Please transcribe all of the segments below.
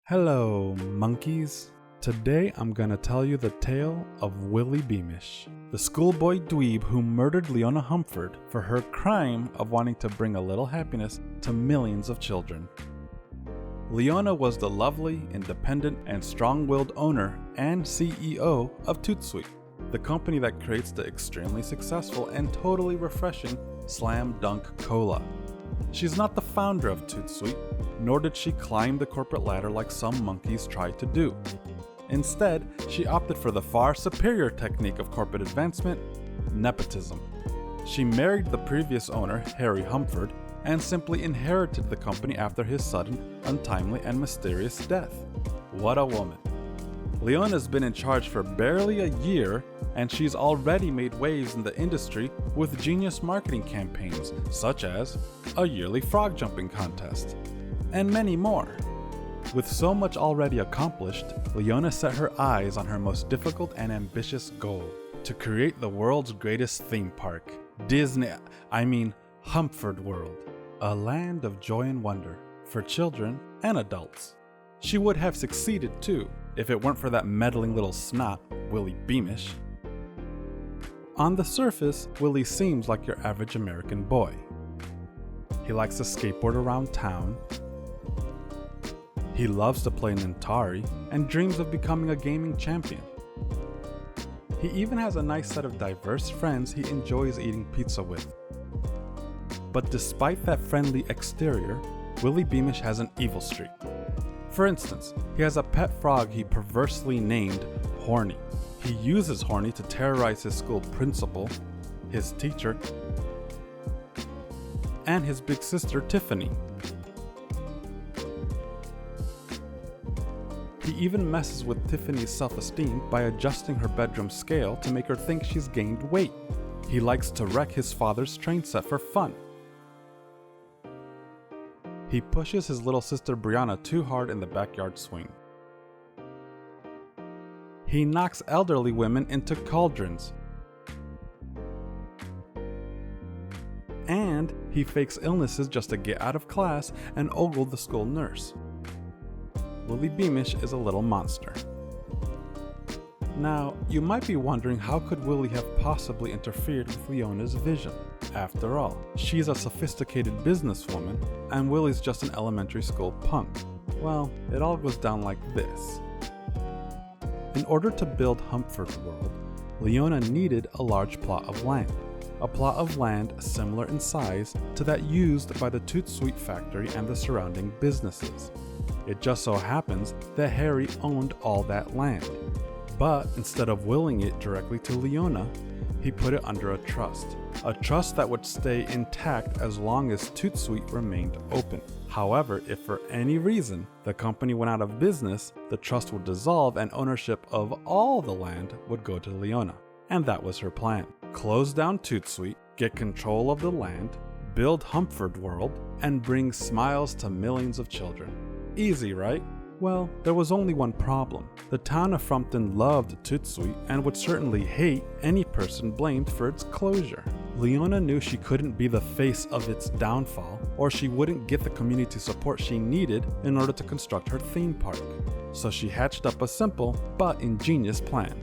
Hello, monkeys. Today I'm gonna tell you the tale of Willy Beamish, the schoolboy dweeb who murdered Leona Humford for her crime of wanting to bring a little happiness to millions of children. Leona was the lovely, independent, and strong-willed owner and CEO of Toot Sweet, the company that creates the extremely successful and totally refreshing Slam Dunk Cola. She's not the founder of Toot Sweet, nor did she climb the corporate ladder like some monkeys try to do. Instead, she opted for the far superior technique of corporate advancement, nepotism. She married the previous owner, Harry Humford, and simply inherited the company after his sudden, untimely, and mysterious death. What a woman. Leona's been in charge for barely a year, and she's already made waves in the industry with genius marketing campaigns, such as a yearly frog jumping contest, and many more. With so much already accomplished, Leona set her eyes on her most difficult and ambitious goal: to create the world's greatest theme park, Humford World, a land of joy and wonder for children and adults. She would have succeeded too, if it weren't for that meddling little snot, Willy Beamish. On the surface, Willy seems like your average American boy. He likes to skateboard around town. He loves to play an Atari and dreams of becoming a gaming champion. He even has a nice set of diverse friends he enjoys eating pizza with. But despite that friendly exterior, Willy Beamish has an evil streak. For instance, he has a pet frog he perversely named Horny. He uses Horny to terrorize his school principal, his teacher, and his big sister Tiffany. He even messes with Tiffany's self-esteem by adjusting her bedroom scale to make her think she's gained weight. He likes to wreck his father's train set for fun. He pushes his little sister Brianna too hard in the backyard swing. He knocks elderly women into cauldrons. And he fakes illnesses just to get out of class and ogle the school nurse. Willy Beamish is a little monster. Now, you might be wondering, how could Willy have possibly interfered with Leona's vision? After all, she's a sophisticated businesswoman, and Willy's just an elementary school punk. Well, it all goes down like this. In order to build Humford World, Leona needed a large plot of land. A plot of land similar in size to that used by the Toot Sweet factory and the surrounding businesses. It just so happens that Harry owned all that land. But instead of willing it directly to Leona, he put it under a trust that would stay intact as long as Toot Sweet remained open. However, if for any reason the company went out of business, the trust would dissolve and ownership of all the land would go to Leona. And that was her plan. Close down Toot Sweet, get control of the land, build Humford World, and bring smiles to millions of children. Easy, right? Well, there was only one problem. The town of Frumpton loved Toot Sweet and would certainly hate any person blamed for its closure. Leona knew she couldn't be the face of its downfall, or she wouldn't get the community support she needed in order to construct her theme park. So she hatched up a simple but ingenious plan.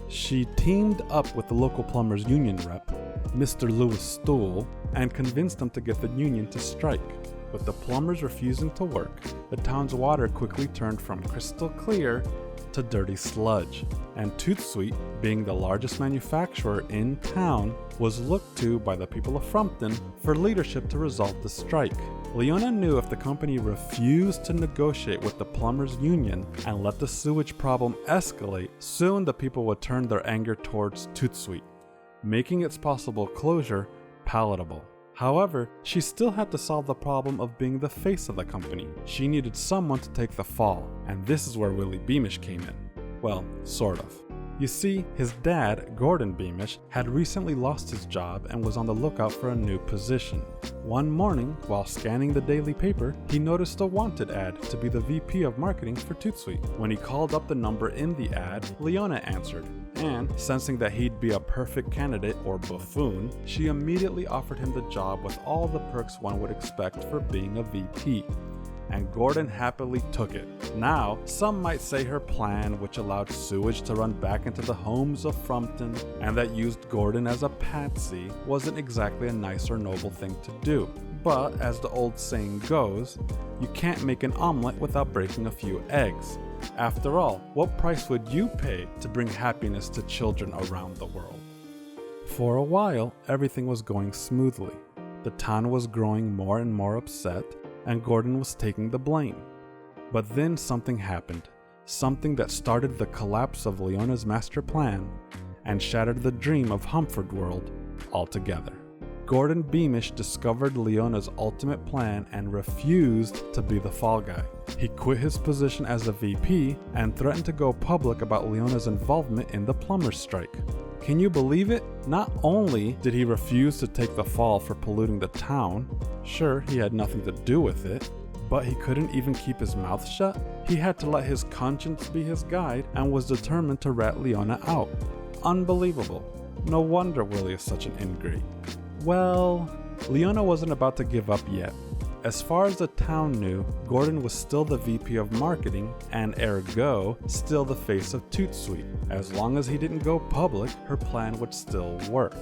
She teamed up with the local plumbers union rep, Mr. Lewis Stool, and convinced him to get the union to strike. With the plumbers refusing to work, the town's water quickly turned from crystal clear to dirty sludge, and Toot Sweet, being the largest manufacturer in town, was looked to by the people of Frumpton for leadership to resolve the strike. Leona knew if the company refused to negotiate with the plumbers union and let the sewage problem escalate, soon the people would turn their anger towards Toot Sweet, making its possible closure palatable. However, she still had to solve the problem of being the face of the company. She needed someone to take the fall, and this is where Willy Beamish came in. Well, sort of. You see, his dad, Gordon Beamish, had recently lost his job and was on the lookout for a new position. One morning, while scanning the daily paper, he noticed a wanted ad to be the VP of marketing for Toot Sweet. When he called up the number in the ad, Leona answered, and sensing that he'd be a perfect candidate or buffoon, she immediately offered him the job with all the perks one would expect for being a VP. and Gordon happily took it. Now, some might say her plan, which allowed sewage to run back into the homes of Frumpton and that used Gordon as a patsy, wasn't exactly a nice or noble thing to do. But, as the old saying goes, you can't make an omelet without breaking a few eggs. After all, what price would you pay to bring happiness to children around the world? For a while, everything was going smoothly. The town was growing more and more upset, and Gordon was taking the blame. But then something happened, something that started the collapse of Leona's master plan and shattered the dream of Humford World altogether. Gordon Beamish discovered Leona's ultimate plan and refused to be the fall guy. He quit his position as a VP and threatened to go public about Leona's involvement in the plumbers' strike. Can you believe it? Not only did he refuse to take the fall for polluting the town, sure, he had nothing to do with it, but he couldn't even keep his mouth shut. He had to let his conscience be his guide and was determined to rat Leona out. Unbelievable. No wonder Willy is such an ingrate. Well, Leona wasn't about to give up yet. As far as the town knew, Gordon was still the VP of marketing and ergo still the face of Toot Sweet. As long as he didn't go public, her plan would still work.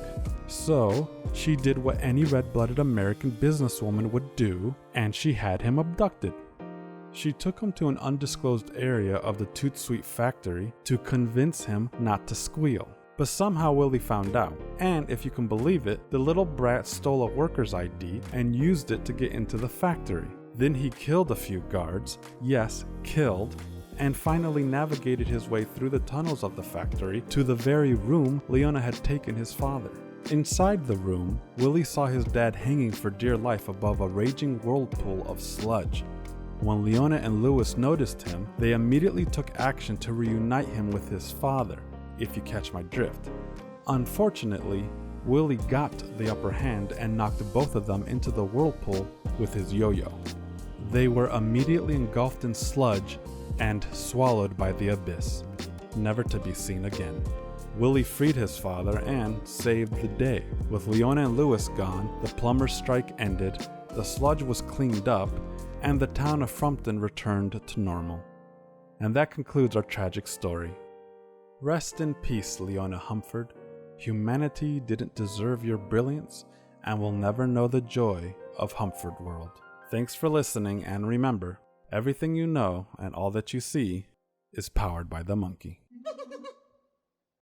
So, she did what any red-blooded American businesswoman would do, and she had him abducted. She took him to an undisclosed area of the Toot Sweet factory to convince him not to squeal. But somehow Willy found out, and if you can believe it, the little brat stole a worker's ID and used it to get into the factory. Then he killed a few guards, yes, killed, and finally navigated his way through the tunnels of the factory to the very room Leona had taken his father. Inside the room, Willy saw his dad hanging for dear life above a raging whirlpool of sludge. When Leona and Lewis noticed him, they immediately took action to reunite him with his father, if you catch my drift. Unfortunately, Willy got the upper hand and knocked both of them into the whirlpool with his yo-yo. They were immediately engulfed in sludge and swallowed by the abyss, never to be seen again. Willy freed his father and saved the day. With Leona and Lewis gone, the plumber's strike ended, the sludge was cleaned up, and the town of Frumpton returned to normal. And that concludes our tragic story. Rest in peace, Leona Humford. Humanity didn't deserve your brilliance and will never know the joy of Humford World. Thanks for listening, and remember, everything you know and all that you see is powered by the monkey.